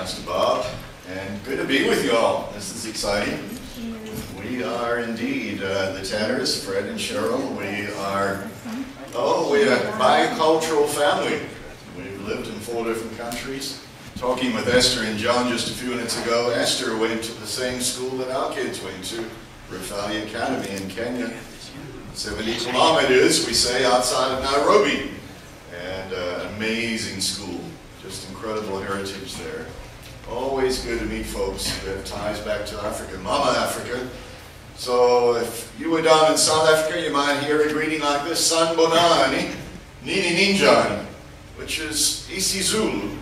Pastor Bob, and good to be with you all. This is exciting. We are indeed the Tedders, Fred and Sheryl. We're a bicultural family. We've lived in 4 different countries. Talking with Esther and John just a few minutes ago, Esther went to the same school that our kids went to, Rifali Academy in Kenya. 70 kilometers, we say, outside of Nairobi. And amazing school. Just incredible heritage there. Always good to meet folks who have ties back to Africa, Mama Africa. So if you were down in South Africa, you might hear a greeting like this, Sanbonani, Nini Ninjani, which is isiZulu.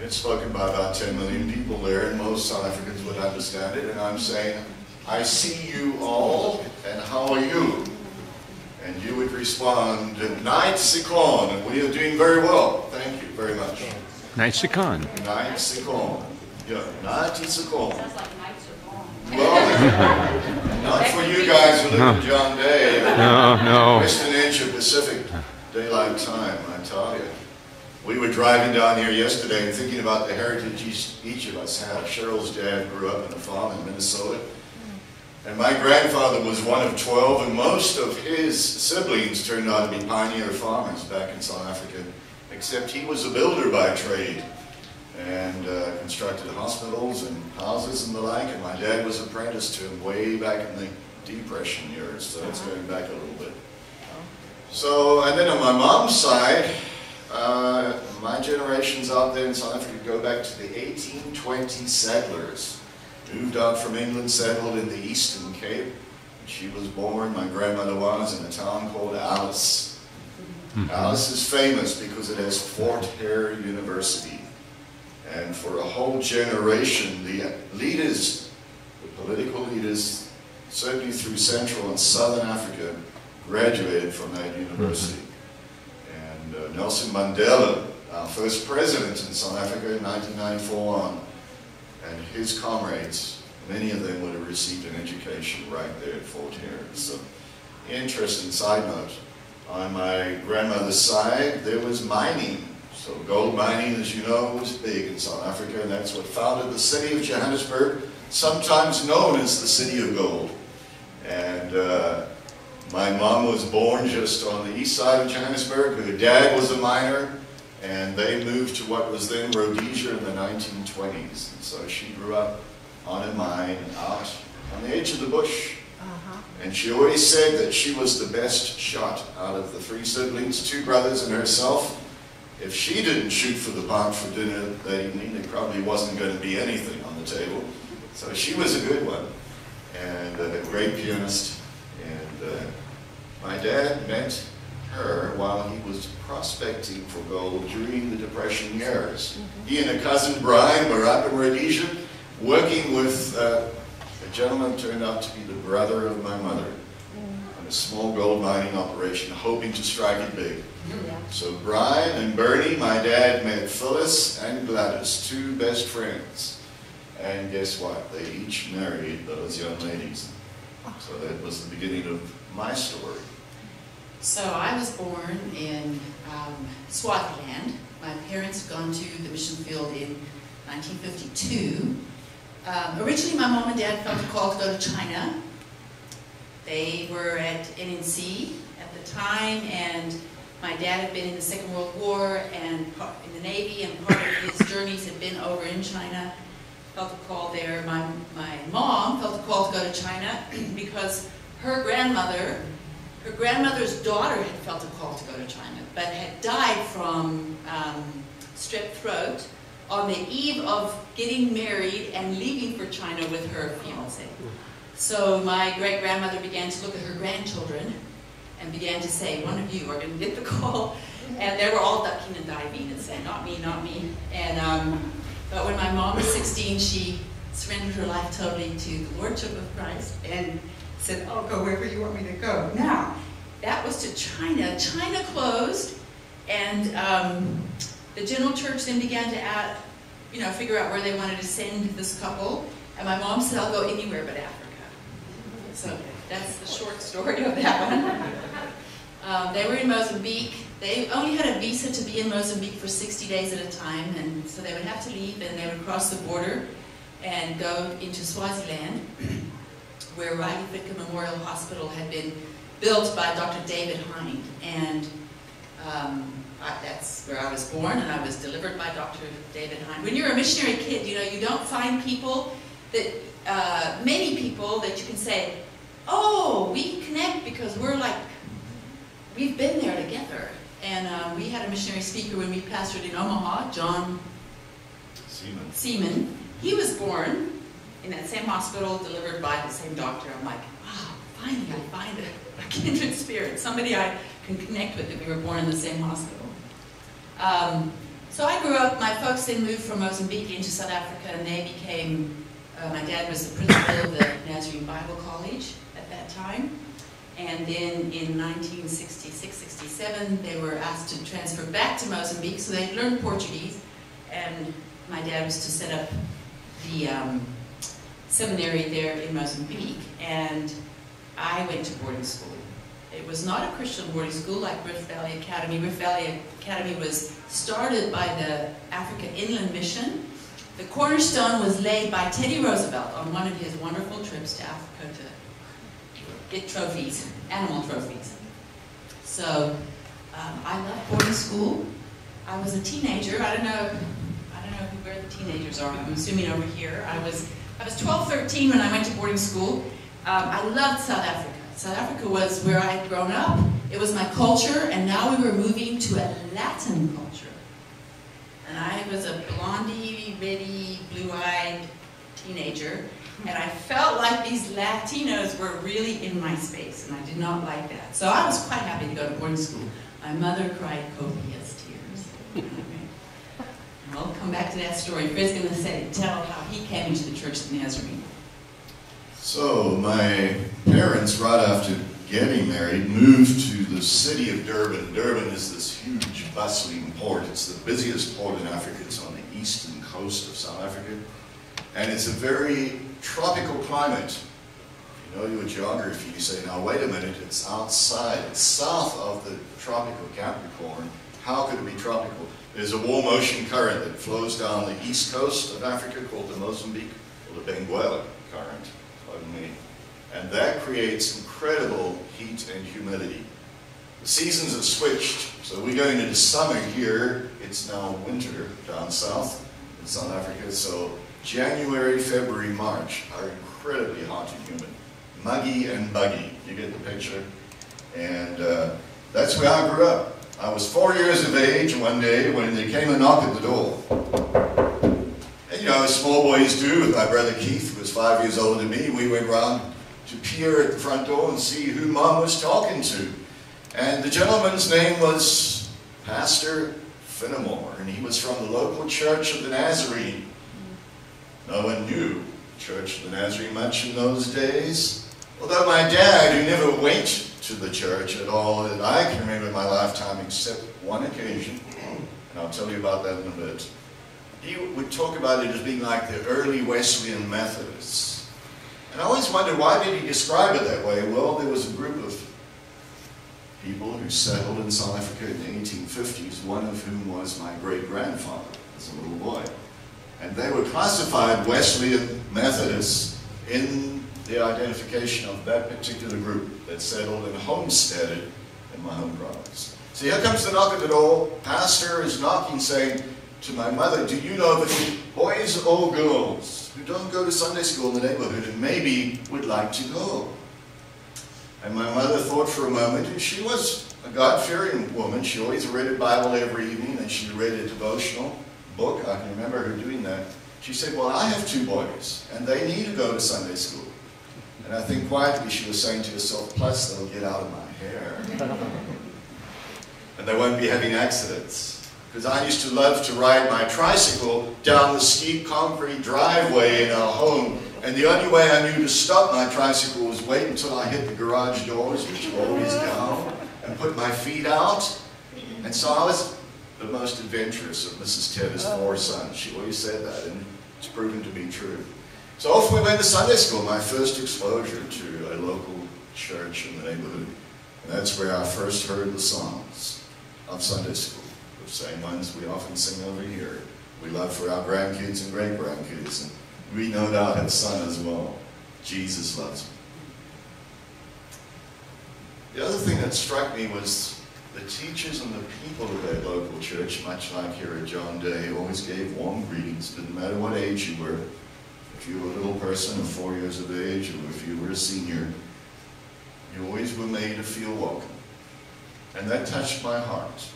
It's spoken by about 10 million people there, and most South Africans would understand it. And I'm saying, I see you all, and how are you? And you would respond, Night Sikon, and we are doing very well. Thank you very much. Night Sikon. Night Sikon. Yeah, Night Sikon. Sounds like nights are gone. Well, not for you guys who live in John Day. No. Western Asia Pacific Daylight Time, I tell you. We were driving down here yesterday and thinking about the heritage each of us have. Cheryl's dad grew up in a farm in Minnesota. And my grandfather was one of 12, and most of his siblings turned out to be pioneer farmers back in South Africa, except he was a builder by trade and constructed hospitals and houses and the like, and my dad was apprenticed to him way back in the Depression years, so it's going back a little bit. So, and then on my mom's side, my generations out there in South Africa go back to the 1820 settlers. Moved out from England, settled in the Eastern Cape. She was born, my grandmother was, in a town called Alice. Alice is famous because it has Fort Hare University. And for a whole generation, the leaders, the political leaders, certainly through Central and Southern Africa, graduated from that university. And Nelson Mandela, our first president in South Africa in 1994 on, and his comrades, many of them would have received an education right there at Fort Hare. So, interesting side note. On my grandmother's side, there was mining. So gold mining, as you know, was big in South Africa, and that's what founded the city of Johannesburg, sometimes known as the City of Gold. And my mom was born just on the east side of Johannesburg. Her dad was a miner, and they moved to what was then Rhodesia in the 1920s. And so she grew up on a mine out on the edge of the bush. And she always said that she was the best shot out of the 3 siblings, 2 brothers and herself. If she didn't shoot for the pot for dinner that evening, there probably wasn't going to be anything on the table. So she was a good one, and a great pianist. And my dad met her while he was prospecting for gold during the Depression years. He and a cousin, Brian, were up in Rhodesia working with a gentleman turned out to be the brother of my mother on a small gold mining operation, hoping to strike it big. So Brian and Bernie, my dad, met Phyllis and Gladys, 2 best friends. And guess what? They each married those young ladies. So that was the beginning of my story. So I was born in Swaziland. My parents had gone to the mission field in 1952. Originally, my mom and dad felt a call to go to China. They were at NNC at the time, and my dad had been in the Second World War and in the Navy, and part of his journeys had been over in China. Felt a call there. My mom felt a call to go to China because her grandmother's daughter had felt a call to go to China, but had died from strep throat on the eve of getting married and leaving for China with her fiancé. So my great-grandmother began to look at her grandchildren and began to say, one of you are going to get the call. And they were all ducking and diving and saying, not me, not me. And but when my mom was 16, she surrendered her life totally to the Lordship of Christ and said, I'll go wherever you want me to go. Now, that was to China. China closed, and the General Church then began to figure out where they wanted to send this couple. And my mom said, I'll go anywhere but Africa. So that's the short story of that one. They were in Mozambique. They only had a visa to be in Mozambique for 60 days at a time, and so they would have to leave, and they would cross the border and go into Swaziland, where Riley Fitka Memorial Hospital had been built by Dr. David Hind, and that's where I was born, and I was delivered by Dr. David Hind. When you're a missionary kid, you know, you don't find people that, many people that you can say, oh, we connect because we've been there together. And we had a missionary speaker when we pastored in Omaha, John Seaman. He was born in that same hospital, delivered by the same doctor. I'm like, wow, finally I find a kindred spirit, somebody I can connect with, that we were born in the same hospital. So I grew up, my folks then moved from Mozambique into South Africa, and they became, my dad was the principal of the Nazarene Bible College at that time. And then in 1966-67, they were asked to transfer back to Mozambique, so they'd learned Portuguese. And my dad was to set up the seminary there in Mozambique. And I went to boarding school. It was not a Christian boarding school like Rift Valley Academy. Rift Valley Academy was started by the Africa Inland Mission. The cornerstone was laid by Teddy Roosevelt on one of his wonderful trips to Africa to get trophies, animal trophies. So I left boarding school. I was a teenager. I don't know where the teenagers are. I'm assuming over here. I was 12, 13 when I went to boarding school. I loved South Africa. South Africa was where I had grown up. It was my culture, and now we were moving to a Latin culture. And I was a blondie, reddy, blue-eyed teenager. And I felt like these Latinos were really in my space, and I did not like that. So I was quite happy to go to boarding school. My mother cried copious tears. I'll come back to that story. Fred's going to tell how he came into the Church of the Nazarene. So my parents, right after getting married, moved to the city of Durban. Durban is this huge, bustling port. It's the busiest port in Africa. It's on the eastern coast of South Africa. And it's a very tropical climate. You know your geography, you say, now wait a minute, it's outside, it's south of the tropical Capricorn. How could it be tropical? There's a warm ocean current that flows down the east coast of Africa called the Mozambique, or the Benguela current, pardon me. And that creates incredible heat and humidity. The seasons have switched, so we're going into summer here. It's now winter down south in South Africa, so January, February, March are incredibly hot and humid. Muggy and buggy, you get the picture? And that's where I grew up. I was 4 years of age one day when there came a knock at the door. And you know, as small boys do, with my brother Keith, who was 5 years older than me, we went round to peer at the front door and see who Mom was talking to. And the gentleman's name was Pastor Fenimore, and he was from the local Church of the Nazarene. No one knew Church of the Nazarene much in those days. Although my dad, who never went to the church at all that I can remember in my lifetime except one occasion, and I'll tell you about that in a bit, he would talk about it as being like the early Wesleyan Methodists. And I always wondered, why did he describe it that way? Well, there was a group of people who settled in South Africa in the 1850s, one of whom was my great-grandfather as a little boy. And they were classified Wesleyan Methodists in the identification of that particular group that settled and homesteaded in my home province. So here comes the knock at the door. Pastor is knocking, saying to my mother, do you know of any boys or girls who don't go to Sunday school in the neighborhood and maybe would like to go? And my mother thought for a moment, and she was a God-fearing woman. She always read a Bible every evening, and she read a devotional book. I can remember her doing that. She said, well, I have 2 boys, and they need to go to Sunday school. And I think quietly she was saying to herself, plus they'll get out of my hair. And they won't be having accidents. Because I used to love to ride my tricycle down the steep concrete driveway in our home. And the only way I knew to stop my tricycle was wait until I hit the garage doors, which were always down, and put my feet out. And so I was the most adventurous of Mrs. Tedder's 4 sons. She always said that, and it's proven to be true. So off we went to Sunday school, my first exposure to a local church in the neighborhood. And that's where I first heard the songs. of Sunday school, the same ones we often sing over here. We love for our grandkids and great-grandkids, and we no doubt have son as well. Jesus loves me. The other thing that struck me was the teachers and the people of that local church, much like here at John Day, always gave warm greetings. Didn't matter what age you were. If you were a little person of 4 years of age, or if you were a senior, you always were made to feel welcome. And that touched my heart.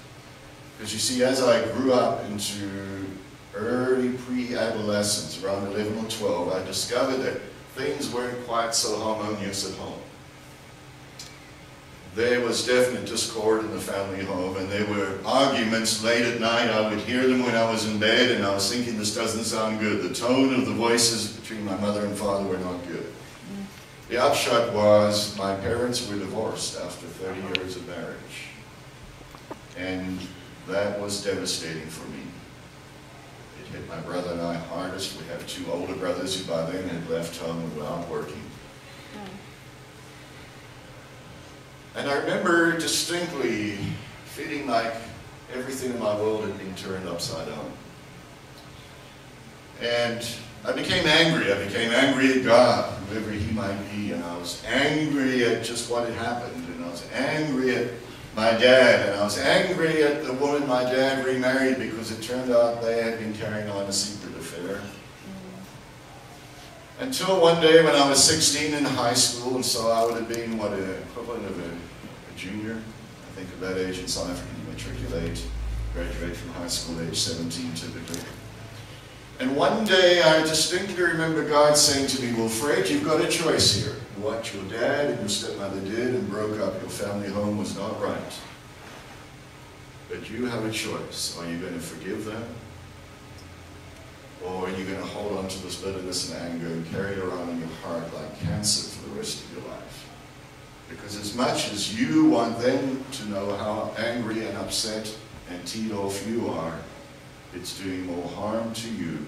Because you see, as I grew up into early pre-adolescence, around 11 or 12, I discovered that things weren't quite so harmonious at home. There was definite discord in the family home, and there were arguments late at night. I would hear them when I was in bed, and I was thinking, this doesn't sound good. The tone of the voices between my mother and father were not good. The upshot was my parents were divorced after 30 years of marriage. And that was devastating for me. It hit my brother and I hardest. We had 2 older brothers who by then had left home and were out working. And I remember distinctly feeling like everything in my world had been turned upside down. And I became angry. I became angry at God, whoever he might be. And I was angry at just what had happened. And I was angry at my dad. And I was angry at the woman my dad remarried, because it turned out they had been carrying on a secret affair. Until one day when I was 16 in high school, and so I would have been, what, an equivalent of a junior, I think at that age in South Africa, you matriculate, graduate from high school age 17 typically. And one day I distinctly remember God saying to me, well, Fred, you've got a choice here. What your dad and your stepmother did and broke up your family home was not right. But you have a choice. Are you going to forgive them? Or are you going to hold on to this bitterness and anger and carry it around in your heart like cancer for the rest of your life? Because as much as you want them to know how angry and upset and teed off you are, it's doing more harm to you.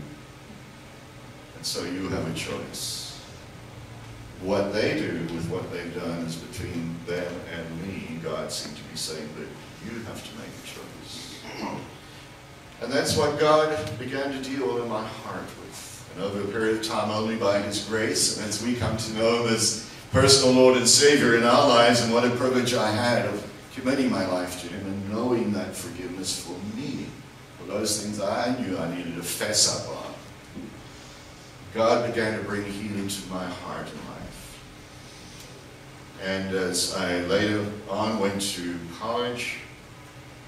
And so you have a choice. What they do with what they've done is between them and me. God seemed to be saying that you have to make a choice. And that's what God began to deal in my heart with. And over a period of time, only by his grace, and as we come to know him as personal Lord and Savior in our lives, and what a privilege I had of committing my life to him and knowing that forgiveness for me, for those things I knew I needed to fess up on. God began to bring healing to my heart and life. And as I later on went to college,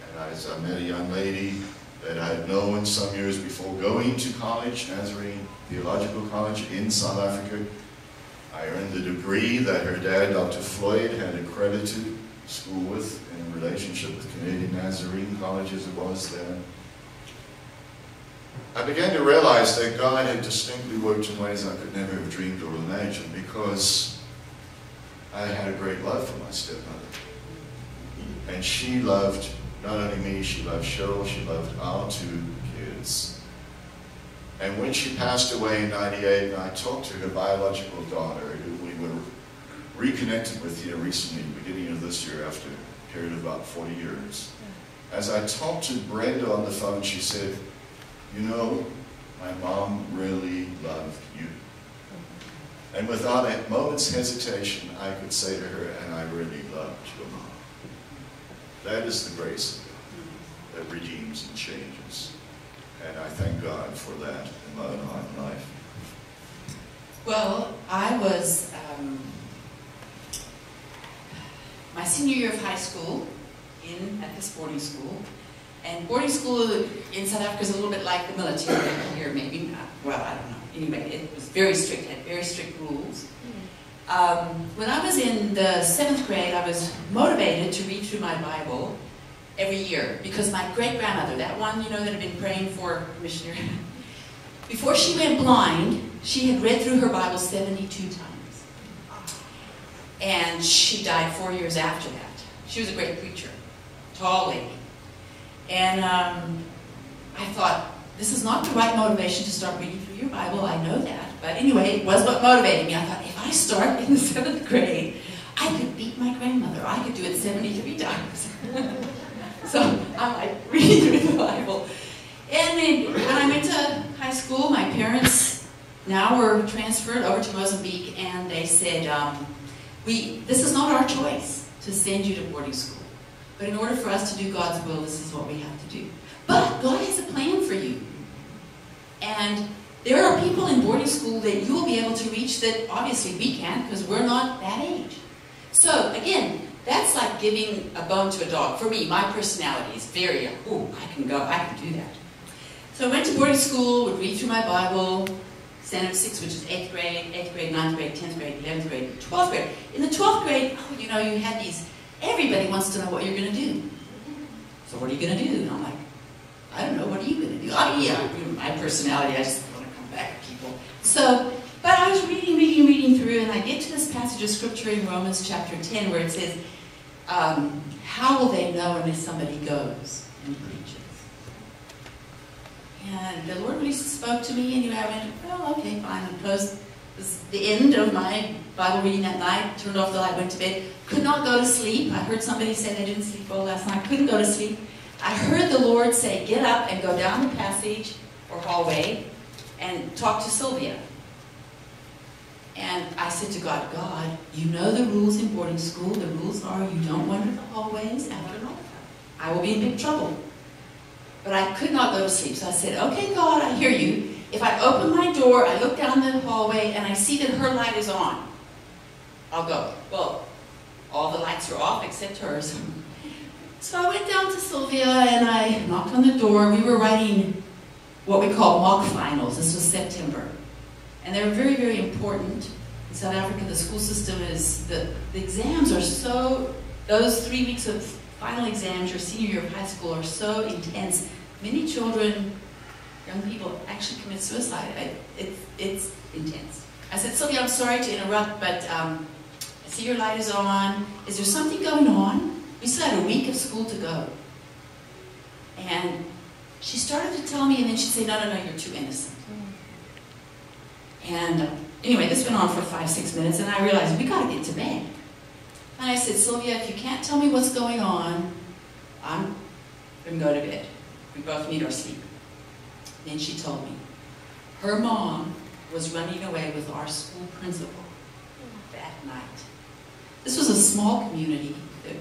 and as I met a young lady that I had known some years before going to college, Nazarene Theological College in South Africa, I earned the degree that her dad, Dr. Floyd, had accredited school with in relationship with Canadian Nazarene College as it was then. I began to realize that God had distinctly worked in ways I could never have dreamed or imagined, because I had a great love for my stepmother. And she loved not only me, she loved Cheryl, she loved our 2 kids. And when she passed away in '98, and I talked to her biological daughter, who we were reconnected with here recently, beginning of this year, after a period of about 40 years. As I talked to Brenda on the phone, she said, you know, my mom really loved you. And without a moment's hesitation, I could say to her, and I really loved your mom. That is the grace of God that redeems and changes. And I thank God for that in my own life. Well, I was my senior year of high school at this boarding school. And boarding school in South Africa is a little bit like the military here, maybe not. Well, I don't know. Anyway, it was very strict, had very strict rules. When I was in the 7th grade, I was motivated to read through my Bible every year, because my great-grandmother, that one, you know, that had been praying for missionary, before she went blind, she had read through her Bible 72 times. And she died 4 years after that. She was a great preacher, tall lady. And I thought, this is not the right motivation to start reading through your Bible, I know that. But anyway, it was what motivated me. I thought, if I start in the 7th grade, I could beat my grandmother. I could do it 73 times. So I'm like reading through the Bible. And then when I went to high school, my parents now were transferred over to Mozambique, and they said, this is not our choice to send you to boarding school. But in order for us to do God's will, this is what we have to do. But God has a plan for you. And there are people in boarding school that you will be able to reach that obviously we can't, because we're not that age. So again, that's like giving a bone to a dog. For me, my personality is very, I can do that. So I went to boarding school, would read through my Bible, Standard 6, which is 8th grade, 9th grade, 10th grade, 11th grade, 12th grade. In the 12th grade, you had these, everybody wants to know what you're going to do. So what are you going to do? And I'm like, I don't know, what are you going to do? Oh yeah, my personality, I just want to come back at people. So, but I was reading through, and I get to this passage of scripture in Romans chapter 10 where it says, how will they know unless somebody goes and preaches? And the Lord really spoke to me, and I went, well, okay, fine. And closed the end of my Bible reading that night, turned off the light, went to bed. Could not go to sleep. I heard somebody say they didn't sleep well last night. Couldn't go to sleep. I heard the Lord say, get up and go down the passage or hallway and talk to Sylvia. And I said to God, God, you know the rules in boarding school. The rules are you don't wander the hallways after lunch. I will be in big trouble. But I could not go to sleep. So I said, okay, God, I hear you. If I open my door, I look down the hallway, and I see that her light is on, I'll go. Well, all the lights are off except hers. So I went down to Sylvia, and I knocked on the door. We were writing what we call mock finals. This was September. And they were very, very important. In South Africa, the school system is, the exams are so, those 3 weeks of final exams, your senior year of high school, are so intense. Many children, young people, actually commit suicide. It's intense. I said, Sylvia, I'm sorry to interrupt, but I see your light is on. Is there something going on? We still had a week of school to go. And she started to tell me, and then she'd say, no, you're too innocent. And anyway, this went on for 5-6 minutes, and I realized, we got to get to bed. And I said, Sylvia, if you can't tell me what's going on, I'm going to go to bed. We both need our sleep. Then she told me, her mom was running away with our school principal that night. This was a small community that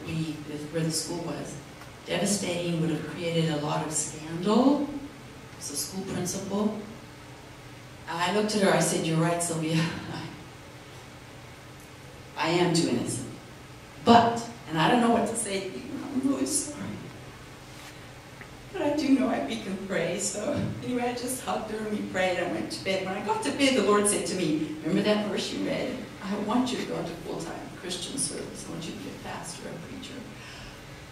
where the school was. Devastating, would have created a lot of scandal. It's a school principal. I looked at her, I said, you're right, Sylvia. I am too innocent. But, and I don't know what to say to you, I'm really sorry. But I do know we can pray, so anyway, I just hugged her and we prayed and I went to bed. When I got to bed, the Lord said to me, remember that verse you read? I want you to go into full-time Christian service. I want you to be a pastor, a preacher.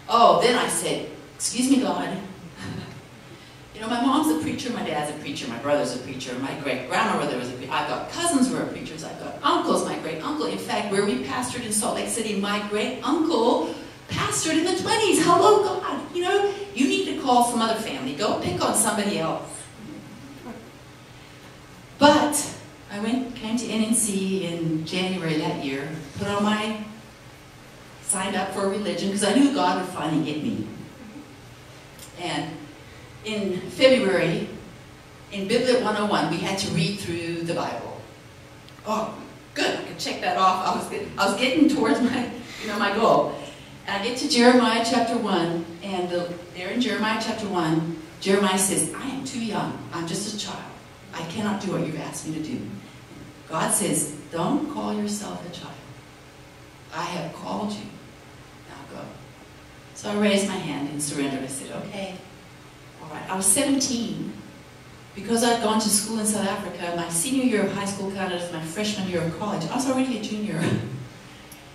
Oh, then I said, excuse me, God. You know, my mom's a preacher, my dad's a preacher, my brother's a preacher, my great-grandmother was a preacher. I've got cousins who are preachers, I've got uncles, my great-uncle. In fact, where we pastored in Salt Lake City, my great-uncle pastored in the 20s. Hello, God. You know, you need to call some other family. Go pick on somebody else. But I came to NNC in January that year, signed up for a religion, because I knew God would finally get me. And in February, in Biblit 101, we had to read through the Bible. Oh, good, I could check that off. I was getting towards my goal. And I get to Jeremiah chapter 1, and there in Jeremiah chapter 1, Jeremiah says, I am too young. I'm just a child. I cannot do what you've asked me to do. God says, don't call yourself a child. I have called you. Now go. So I raised my hand and surrendered. I said, okay. All right. I was 17. Because I'd gone to school in South Africa, my senior year of high school counted as my freshman year of college. I was already a junior. And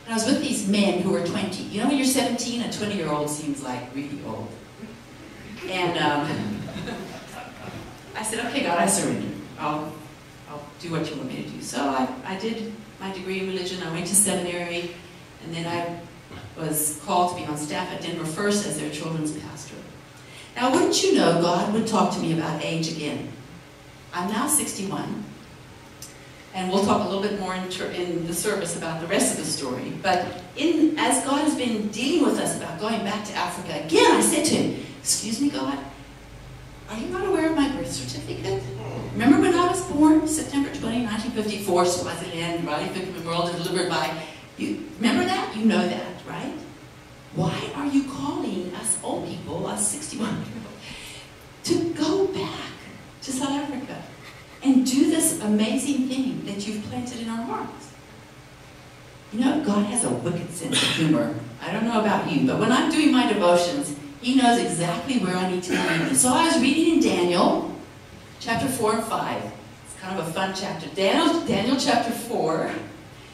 I was with these men who were 20. You know when you're 17, a 20-year-old seems like really old. And I said, okay, God, I surrender. I'll do what you want me to do. So I did my degree in religion. I went to seminary. And then I was called to be on staff at Denver First as their children's pastor. Now, wouldn't you know, God would talk to me about age again. I'm now 61. And we'll talk a little bit more in the service about the rest of the story. But as God has been dealing with us about going back to Africa, again I said to him, excuse me, God, are you not aware of my birth certificate? Remember when I was born, September 20, 1954, Swaziland, Raleigh, Memorial delivered by you. Remember that? You know that, right? Why are you calling us old people, us 61-year-olds, to go back to South Africa and do this amazing thing that you've planted in our hearts? You know, God has a wicked sense of humor. I don't know about you, but when I'm doing my devotions, He knows exactly where I need to be reading. So I was reading in Daniel, chapter 4 and 5. It's kind of a fun chapter. Daniel chapter 4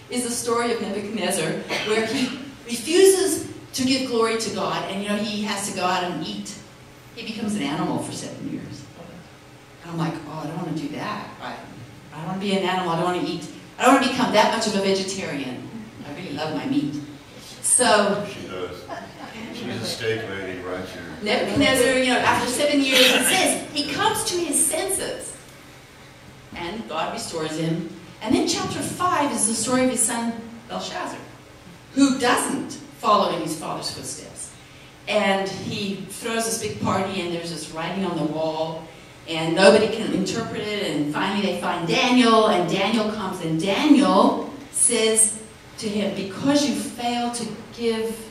is the story of Nebuchadnezzar, where he refuses to give glory to God, and you know, he has to go out and eat. He becomes an animal for 7 years. And I'm like, oh, I don't want to do that. I don't want to be an animal. I don't want to eat. I don't want to become that much of a vegetarian. I really love my meat. So She does. She's a steak lady right here. Nebuchadnezzar, you know, after 7 years, it says, he comes to his senses. And God restores him. And then chapter 5 is the story of his son, Belshazzar, who doesn't follow in his father's footsteps. And he throws this big party, and there's this writing on the wall, and nobody can interpret it, and finally they find Daniel, and Daniel comes, and Daniel says to him, because you failed to give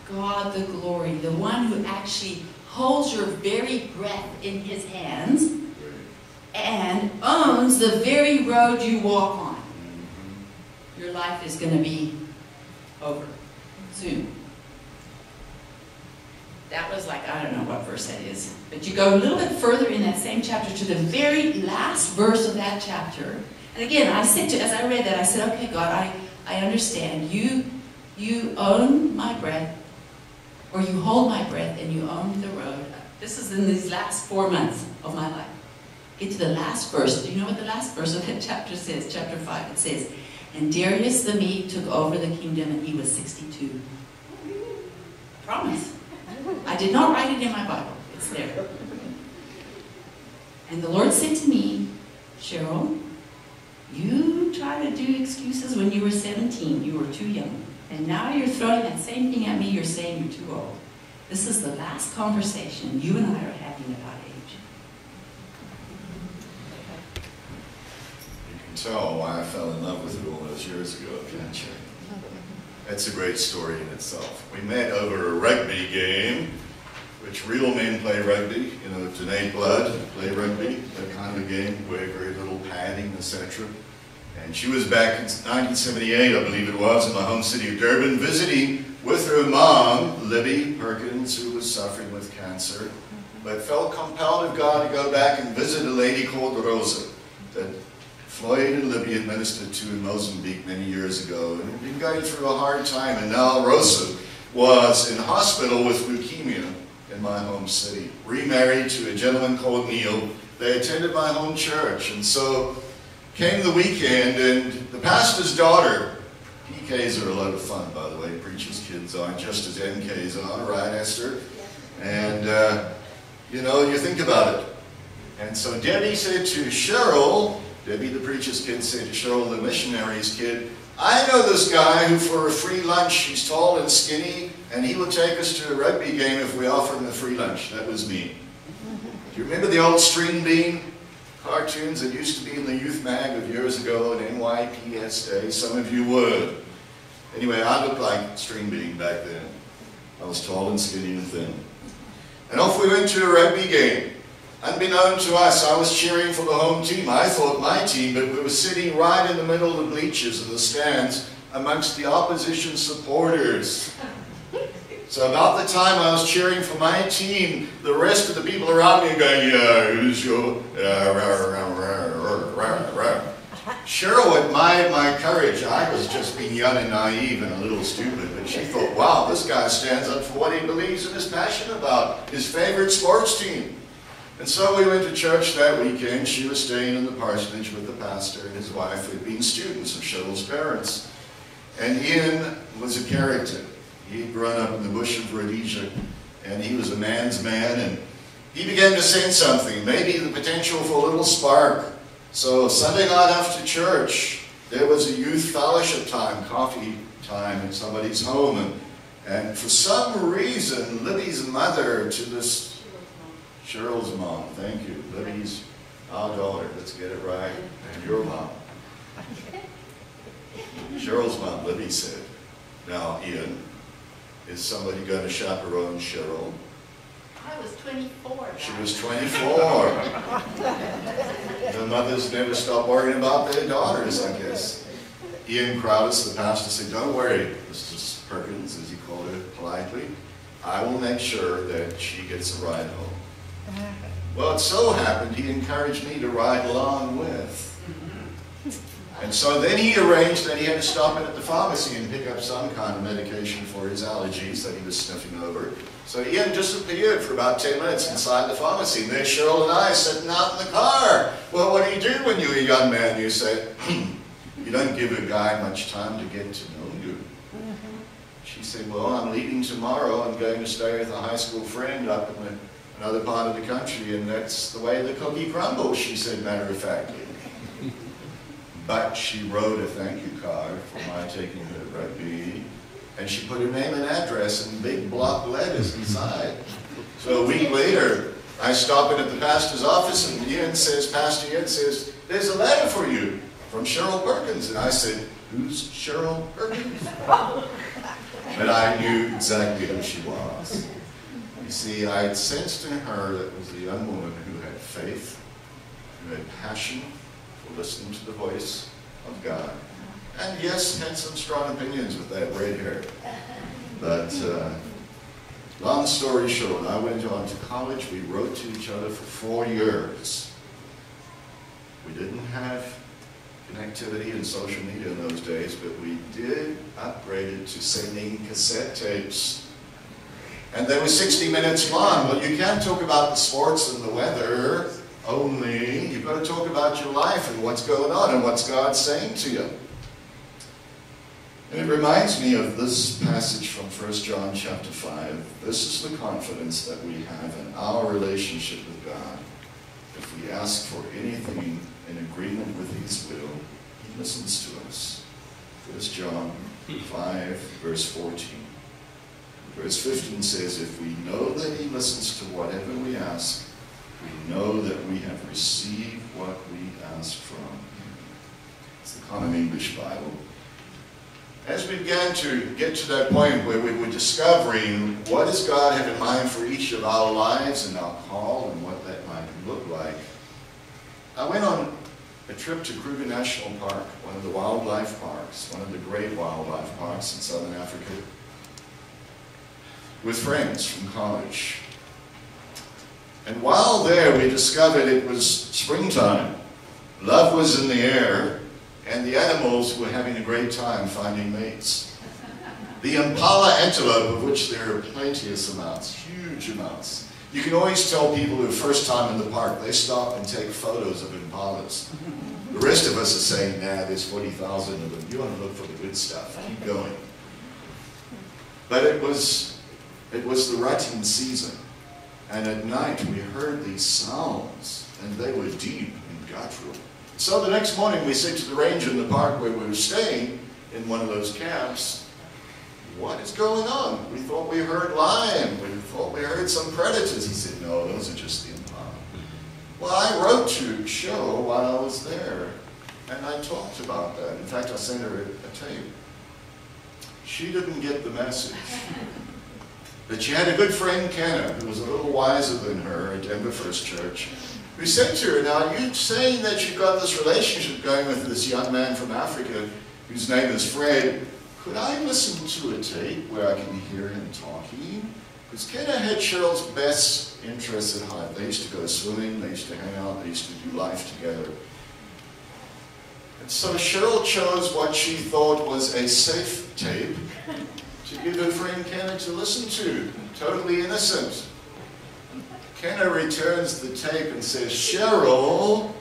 God the glory, the one who actually holds your very breath in his hands and owns the very road you walk on, your life is going to be over soon. That was like, I don't know what verse that is, but you go a little bit further in that same chapter to the very last verse of that chapter. And again, I said to, as I read that, I said, okay, God, I understand. You own my breath, or you hold my breath, and you own the road. This is in these last 4 months of my life. Get to the last verse. Do you know what the last verse of that chapter says? Chapter 5, it says, and Darius the Mede took over the kingdom, and he was 62. I promise. I did not write it in my Bible. It's there. And the Lord said to me, Sheryl, you tried to do excuses when you were 17. You were too young. And now you're throwing that same thing at me. You're saying you're too old. This is the last conversation you and I are having about age. You can tell why I fell in love with it all those years ago, can't you? That's a great story in itself. We met over a rugby game, which real men play rugby, you know, to donate blood, play rugby, that kind of a game, wear very little padding, etc. And she was back in 1978, I believe it was, in my home city of Durban, visiting with her mom, Libby Perkins, who was suffering with cancer, but felt compelled of God to go back and visit a lady called Rosa that Floyd and Libby had ministered to in Mozambique many years ago, and had been going through a hard time, and now Rosa was in hospital with leukemia in my home city, remarried to a gentleman called Neil. They attended my home church, and so came the weekend, and the pastor's daughter, PKs are a lot of fun, by the way, preachers' kids aren't, just as MKs are, right, Esther? And, you know, you think about it. And so Debbie said to Sheryl, Debbie the preacher's kid said to Sheryl the missionary's kid, I know this guy who for a free lunch, he's tall and skinny, and he will take us to a rugby game if we offer him a free lunch. That was me. Do you remember the old string bean cartoons that used to be in the youth mag of years ago in NYPS days? Some of you would. Anyway, I looked like string bean back then. I was tall and skinny and thin. And off we went to a rugby game. Unbeknown to us, I was cheering for the home team. I thought my team, but we were sitting right in the middle of the bleachers in the stands amongst the opposition supporters. So about the time I was cheering for my team, the rest of the people around me going, yeah, who's your... Sheryl admired my courage. I was just being young and naive and a little stupid, but she thought, wow, this guy stands up for what he believes and is passionate about, his favorite sports team. And so we went to church that weekend. She was staying in the parsonage with the pastor and his wife, who had been students of Cheryl's parents. And Ian was a character. He had grown up in the bush of Rhodesia, and he was a man's man, and he began to sense something, maybe the potential for a little spark So Sunday night after church, there was a youth fellowship time, coffee time in somebody's home. And for some reason, Libby's mother to this, Cheryl's mom, thank you. Libby's our daughter, let's get it right, and your mom. Cheryl's mom, Libby, said, now Ian, is somebody going to chaperone Sheryl? I was 24. She was 24. The mothers never stop worrying about their daughters, I guess. Ian Crowdis, the pastor, said, don't worry, Mrs. Perkins, as he called her politely, I will make sure that she gets a ride home. Well, it so happened he encouraged me to ride along with. And so then he arranged that he had to stop in at the pharmacy and pick up some kind of medication for his allergies that he was sniffing over. So Ian disappeared for about 10 minutes inside the pharmacy. And there's Sheryl and I sitting out in the car. Well, what do you do when you're a young man? You say, you don't give a guy much time to get to know you. She said, well, I'm leaving tomorrow. I'm going to stay with a high school friend up in another part of the country, and that's the way the cookie crumbles, she said matter-of-factly. But she wrote a thank you card for my taking her to rugby, and she put her name and address in big block letters inside. So a week later, I stop in at the pastor's office, and Pastor Ian says, there's a letter for you from Sheryl Perkins. And I said, who's Sheryl Perkins? But I knew exactly who she was. You see, I had sensed in her that was a young woman who had faith, who had passion for listening to the voice of God. And yes, had some strong opinions with that red hair. But long story short, I went on to college. We wrote to each other for 4 years. We didn't have connectivity and social media in those days, but we did upgrade it to sending cassette tapes. And they were 60 minutes long. Well, you can't talk about the sports and the weather only. You've got to talk about your life and what's going on and what's God saying to you. And it reminds me of this passage from 1 John chapter 5. This is the confidence that we have in our relationship with God. If we ask for anything in agreement with His will, He listens to us. 1 John 5, verse 14. Verse 15 says, if we know that He listens to whatever we ask, we know that we have received what we ask from Him. It's the Common English Bible. As we began to get to that point where we were discovering what does God have in mind for each of our lives and our call and what that might look like, I went on a trip to Kruger National Park, one of the wildlife parks, one of the great wildlife parks in southern Africa, with friends from college. And while there, we discovered it was springtime. Love was in the air, and the animals were having a great time finding mates. The impala antelope, of which there are plenteous amounts, huge amounts. You can always tell people who are first time in the park, they stop and take photos of impalas. The rest of us are saying, nah, there's 40,000 of them. You want to look for the good stuff. Keep going. But it was the rutting season. And at night, we heard these sounds, and they were deep and guttural. So the next morning, we said to the ranger in the park where we were staying, in one of those camps, what is going on? We thought we heard lion. We thought we heard some predators. He said, no, those are just the impala. Well, I wrote to Cheryl while I was there, and I talked about that. In fact, I sent her a tape. She didn't get the message. But she had a good friend, Kenna, who was a little wiser than her at Denver First Church, who said to her, now, you're saying that you've got this relationship going with this young man from Africa, whose name is Fred. Could I listen to a tape where I can hear him talking? Because Kenna had Cheryl's best interests at heart. They used to go swimming, they used to hang out, they used to do life together. And so Sheryl chose what she thought was a safe tape to give her friend Kenna to listen to, totally innocent. Kenna returns the tape and says, Sheryl,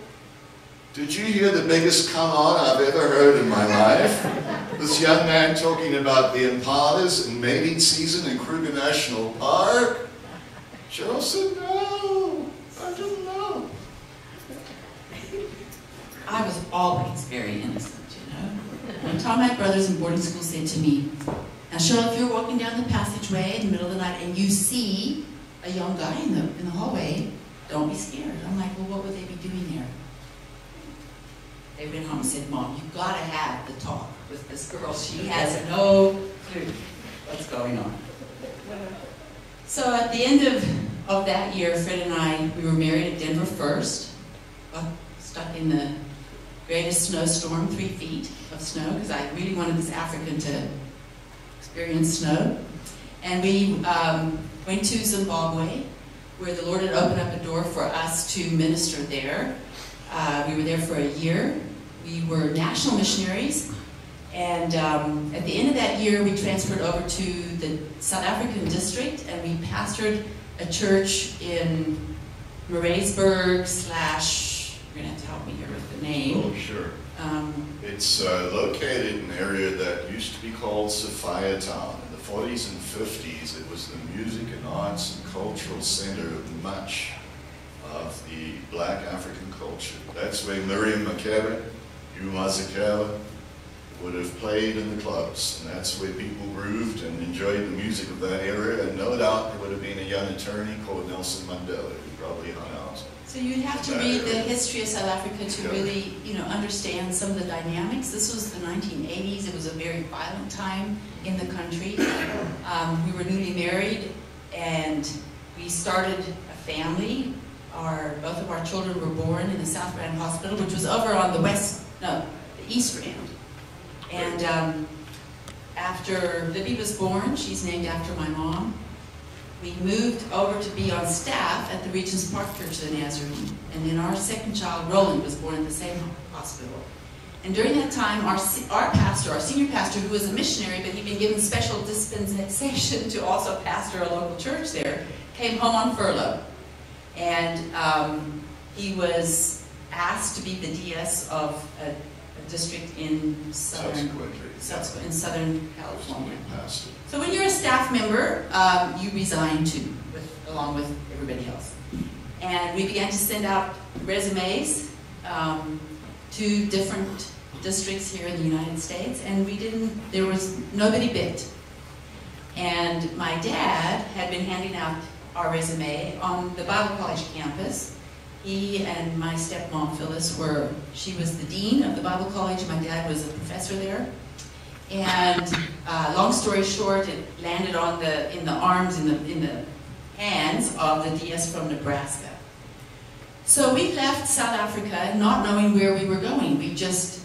did you hear the biggest come on I've ever heard in my life? This young man talking about the impalas and mating season in Kruger National Park? Sheryl said, no, I didn't know. I was always very innocent, you know. One time my brothers in boarding school said to me, now Cheryl, if you're walking down the passageway in the middle of the night and you see a young guy in the hallway, don't be scared. I'm like, well, what would they be doing there? They went home and said, Mom, you've got to have the talk with this girl. She has no clue what's going on. So at the end of that year, Fred and I, we were married at Denver first, stuck in the greatest snowstorm, 3 feet of snow, because I really wanted this African to experience snow. And we went to Zimbabwe, where the Lord had opened up a door for us to minister there. We were there for a year. We were national missionaries. And at the end of that year, we transferred over to the South African district, and we pastored a church in Maritzburg / you're going to have to help me here with the name. Oh, sure. It's located in an area that used to be called Sophia Town. In the 40s and 50s, it was the music and arts and cultural center of much of the black African culture. That's where Miriam Makeba, Hugh Mazakela, would have played in the clubs, and that's where people grooved and enjoyed the music of that era. And no doubt there would have been a young attorney called Nelson Mandela who probably hung out. So you'd have to read the history of South Africa to really, you know, understand some of the dynamics. This was the 1980s. It was a very violent time in the country. We were newly married, and we started a family. Both of our children were born in the South Rand Hospital, which was over on the East Rand. And after Libby was born, she's named after my mom, we moved over to be on staff at the Regent's Park Church of the Nazarene. And then our second child, Roland, was born at the same hospital. And during that time, our senior pastor, who was a missionary, but he'd been given special dispensation to also pastor a local church there, came home on furlough. And he was asked to be the DS of a district in Southern California. So when you're a staff member, you resign too, along with everybody else. And we began to send out resumes to different districts here in the United States, and there was nobody bit. And my dad had been handing out our resume on the Bible College campus. He and my stepmom, Phyllis, she was the dean of the Bible College. My dad was a professor there. And long story short, it landed in the hands of the DS from Nebraska. So we left South Africa not knowing where we were going. We just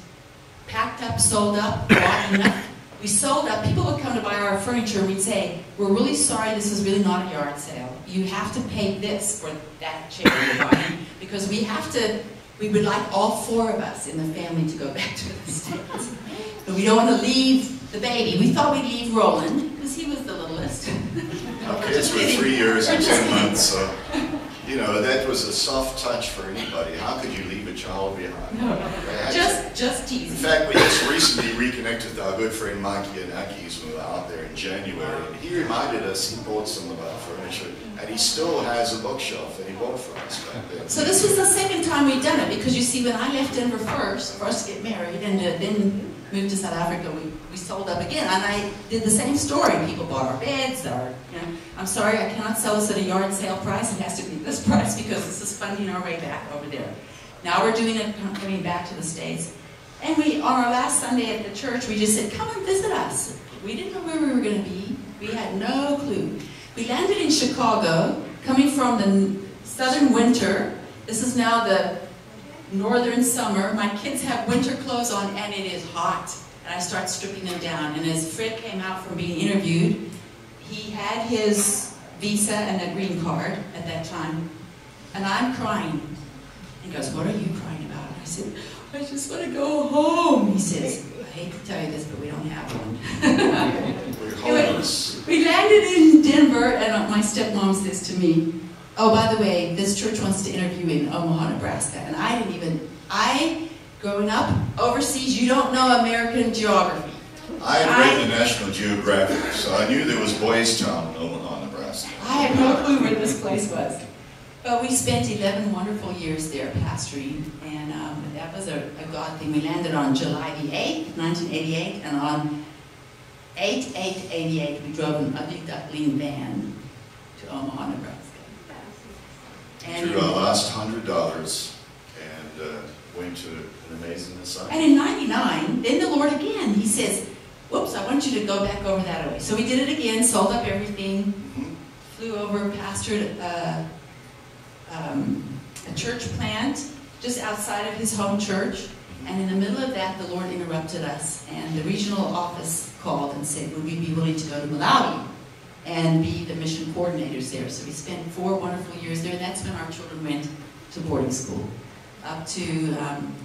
packed up, sold up, bought enough. We sold up. People would come to buy our furniture, and we'd say, we're really sorry, this is really not a yard sale. You have to pay this for that chair you're buying, because we would like all 4 of us in the family to go back to the States. But we don't want to leave the baby. We thought we'd leave Roland, because he was the littlest. Okay, it's been 3 years and 10 months, so, you know, that was a soft touch for anybody. How could you leave a child behind? No, just teasing. In fact, we just recently reconnected with our good friend Mike Yanakis when we were out there in January. And he reminded us he bought some of our furniture, and he still has a bookshelf that he bought for us back then. So this was the second time we'd done it, because you see, when I left Denver first to get married, and then moved to South Africa, we sold up again, and I did the same story. People bought our beds, I'm sorry, I cannot sell this at a yard sale price. It has to be this price, because this is funding our way back over there. Now we're doing it, coming back to the States. And on our last Sunday at the church, we just said, come and visit us. We didn't know where we were going to be. We had no clue. We landed in Chicago, coming from the southern winter. This is now the northern summer. My kids have winter clothes on, and it is hot. And I start stripping them down. And as Fred came out from being interviewed, he had his visa and a green card at that time. And I'm crying. He goes, what are you crying about? I said, I just want to go home. He says, I hate to tell you this, but we don't have one. We're homeless. We landed in Denver, and my stepmom says to me, oh, by the way, this church wants to interview in Omaha, Nebraska. And growing up overseas, you don't know American geography. I had read the National Geographic, so I knew there was Boys Town in Omaha, Nebraska. I had no clue where this place was. But we spent 11 wonderful years there pastoring, and that was a God thing. We landed on July the 8th, 1988, and on 8/8/88 we drove an ugly duckling van to Omaha, Nebraska. And Drew our last $100 and went to an amazing assignment. And in 99, then the Lord again, He says, whoops, I want you to go back over that way. So we did it again, sold up everything, flew over, pastored a church plant just outside of his home church. And in the middle of that, the Lord interrupted us. And the regional office called and said, would we be willing to go to Malawi and be the mission coordinators there? So we spent 4 wonderful years there. And that's when our children went to boarding school, up to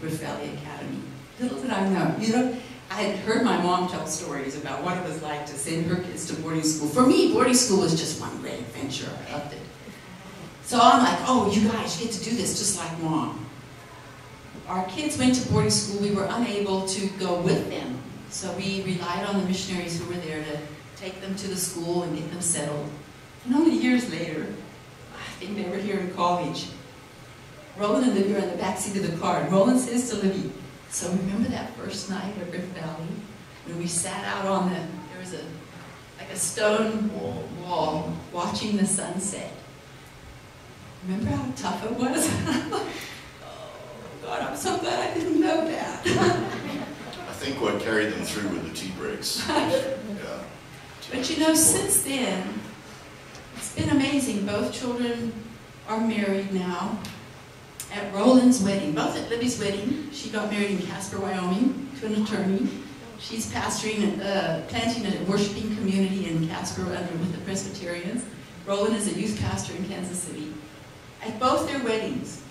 Raffaele Academy. Little did I know. You know, I had heard my mom tell stories about what it was like to send her kids to boarding school. For me, boarding school was just one great adventure. I loved it. So I'm like, oh, you guys get to do this just like Mom. Our kids went to boarding school. We were unable to go with them. So we relied on the missionaries who were there to take them to the school and get them settled. And only years later, I think they were here in college, Roland and Libby are in the back seat of the car. And Roland says to Libby, so remember that first night at Rift Valley when we sat out on there was like a stone wall watching the sunset. Remember how tough it was? I'm like, oh God, I'm so glad I didn't know that. I think what carried them through were the tea breaks. Yeah. But you know, since then, it's been amazing. Both children are married now. At Roland's wedding, both at Libby's wedding, she got married in Casper, Wyoming, to an attorney. She's pastoring, planting a worshiping community in Casper with the Presbyterians. Roland is a youth pastor in Kansas City. At both their weddings,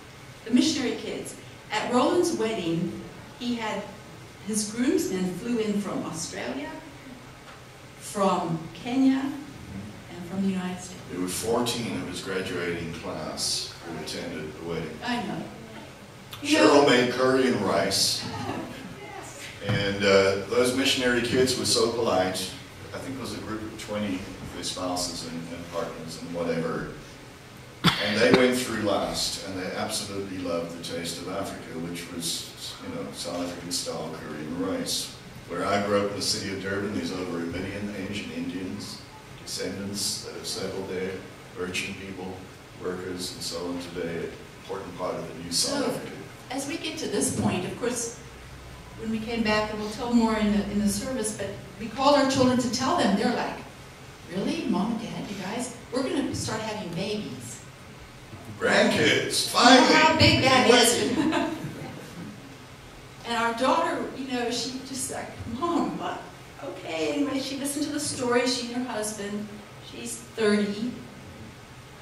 the missionary kids, at Roland's wedding, he had his groomsmen flew in from Australia, from Kenya, and from the United States. There were 14 of his graduating class who attended the wedding. I know. Cheryl made curry and rice. And those missionary kids were so polite. I think it was a group of 20 of their spouses and partners and whatever. And they went through last, and they absolutely loved the taste of Africa, which was, you know, South African style curry and rice. Where I grew up in the city of Durban, there's over 1 million Asian Indians, descendants that have settled there, merchant people, workers, and so on today, an important part of the new South Africa. As we get to this point, of course, when we came back, and we'll tell more in the service, but we called our children to tell them. They're like, really? Mom and Dad, you guys? We're going to start having babies. Grandkids, finally! You know how big that is. And our daughter, you know, she just like, Mom, what? Okay, anyway, she listened to the story. She and her husband, she's 30.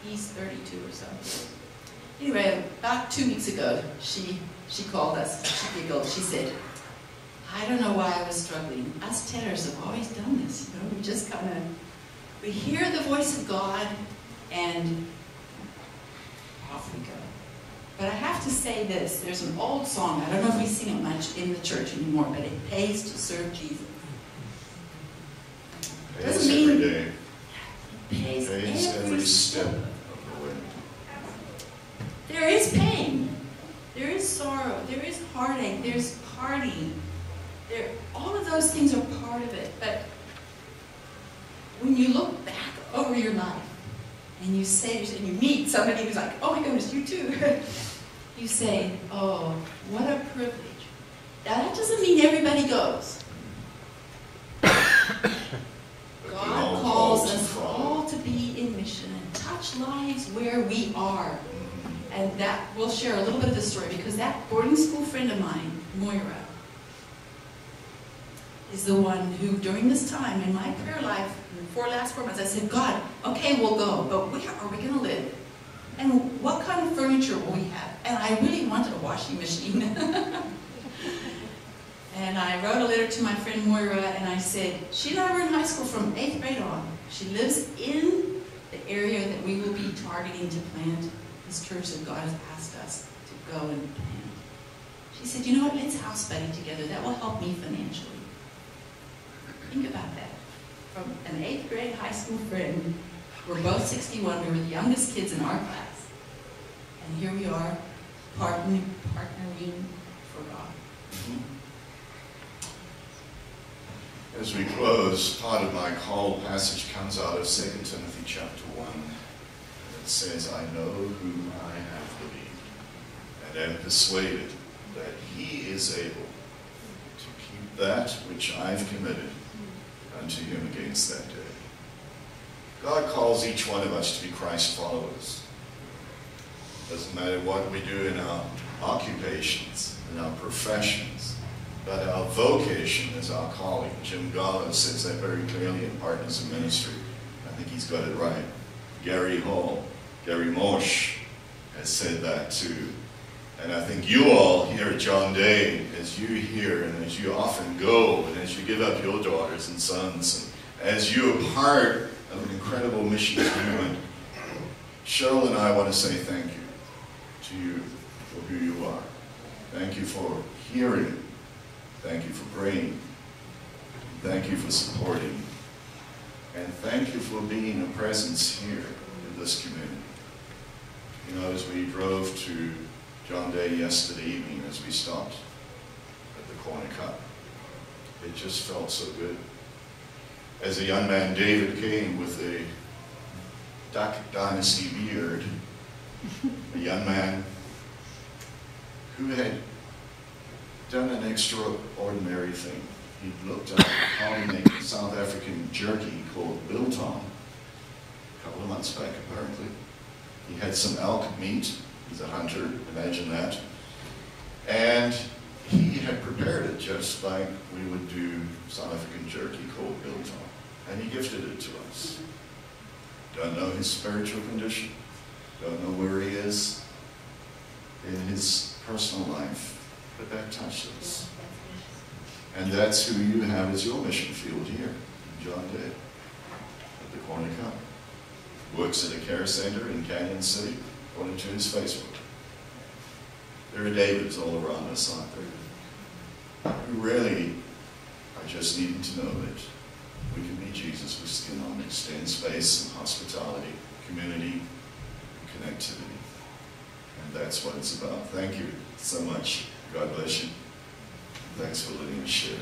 He's 32 or something. Anyway, about 2 weeks ago, she called us. She giggled. She said, I don't know why I was struggling. Us Tedders have always done this. You know, we just kind of, we hear the voice of God, and off we go. But I have to say this. There's an old song. I don't know if we sing it much in the church anymore, but it pays to serve Jesus. Pays every day. Pays every step of the way. There is pain. There is sorrow. There is heartache. There's parting. All of those things are part of it. But when you look back over your life and you say, and you meet somebody who's like, oh my goodness, you too. You say, oh, what a privilege. Now that doesn't mean everybody goes. God calls us all to be in mission and touch lives where we are. And that, we'll share a little bit of the story, because that boarding school friend of mine, Moira, is the one who, during this time in my prayer life, in the last 4 months, I said, God, okay, we'll go, but where are we going to live? And what kind of furniture will we have? And I really wanted a washing machine. And I wrote a letter to my friend Moira, and I said, she and I were in high school from 8th grade on. She lives in the area that we will be targeting to plant this church that God has asked us to go and plant. She said, you know what, let's house buddy together. That will help me financially. Think about that. From an 8th grade high school friend, we're both 61, we were the youngest kids in our class. And here we are, partnering for God. As we close, part of my call passage comes out of 2 Timothy chapter 1. It says, I know whom I have believed, and am persuaded that he is able to keep that which I've committed unto him against that day. God calls each one of us to be Christ followers. Doesn't matter what we do in our occupations, in our professions, but our vocation is our calling. Jim Gallo says that very clearly in Partners in Ministry. I think he's got it right. Gary Hall, Gary Morsch has said that too. And I think you all here at John Day, as you hear and as you often go and as you give up your daughters and sons, and as you are part of an incredible mission movement, Sheryl and I want to say thank you to you for who you are. Thank you for hearing. Thank you for praying. Thank you for supporting. And thank you for being a presence here in this community. You know, as we drove to John Day yesterday evening, as we stopped at the Corner Cup, it just felt so good. As a young man, David came with a Duck Dynasty beard, a young man who had done an extraordinary thing. He looked up how to make South African jerky called biltong a couple of months back, apparently. He had some elk meat. He's a hunter, imagine that. And he had prepared it just like we would do South African jerky called biltong. And he gifted it to us. Don't know his spiritual condition. Don't know where he is in his personal life. But that touched us. And that's who you have as your mission field here in John Day at the Corner Cup. Works at a care center in Canyon City, according to his Facebook. There are Davids all around us, aren't there? Who really are just needing to know that we can be Jesus with skin on, extend space and hospitality, community, and connectivity. And that's what it's about. Thank you so much. God bless you. Thanks for letting me share.